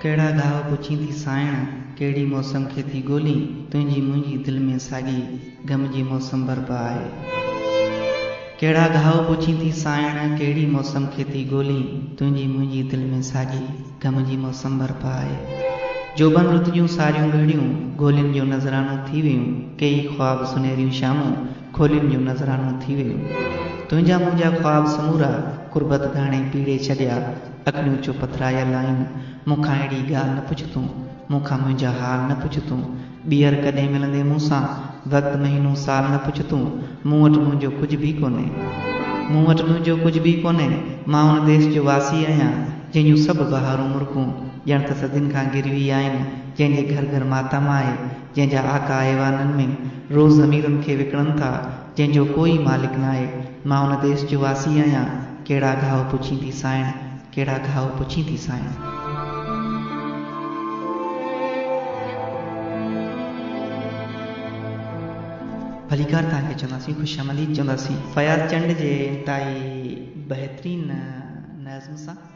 केड़ा घाव पुछी थी साइण, केड़ी मौसम खे थी गोली, तुंहिंजी मुंहिंजी दिल में सागी गम जी मौसम बरपा आहे। केड़ा घाव पुछी थी साइण, केड़ी मौसम खे थी गोली, तुंहिंजी मुंहिंजी दिल में सागी गम जी मौसम बरपा आहे। जोबन रुत जूं सारियूं घड़ियूं गोलियुनि जो नज़रानो थी वियूं, कई ख्वाब सुनहरियूं शामूं खोलियुनि जो नज़रानो थी वियूं। तुंहिंजा मुंहिंजा ख्वाब समूरा कुर्बत घाणे पीड़े छॾिया, अखियूं चो पथरायल आहिनि, मूंखां अहिड़ी ॻाल्हि न पुछ तूं, मूंखां मुंहिंजा हाल न पुछ तूं। ॿीहर कॾहिं मिलंदे मूंसां, वक़्तु महीनो साल न पुछ तूं। मूं वटि मुंहिंजो कुझु बि कोन्हे, मूं वटि मुंहिंजो कुझु बि कोन्हे। मां उन देश जो वासी आहियां जंहिंजूं सभु बहारूं मुर्गूं ॼण त सदियुनि खां गिरवी आहिनि, जंहिंजे घर घर मातम आहे, जंहिंजा आका ऐवाननि में रोज़ ज़मीरुनि खे विकिणनि था, जंहिंजो कोई मालिक न आहे। मां उन देश जो वासी आहियां। केड़ा घाव पुछी थी साइण, केड़ा घाव पुछी थी साइण। भलीकार तव्हांखे चवंदासीं, ख़ुशि आमदीद चवंदासीं फयाज़ चंड जे इंतहाई बहितरीन नज़्म सां।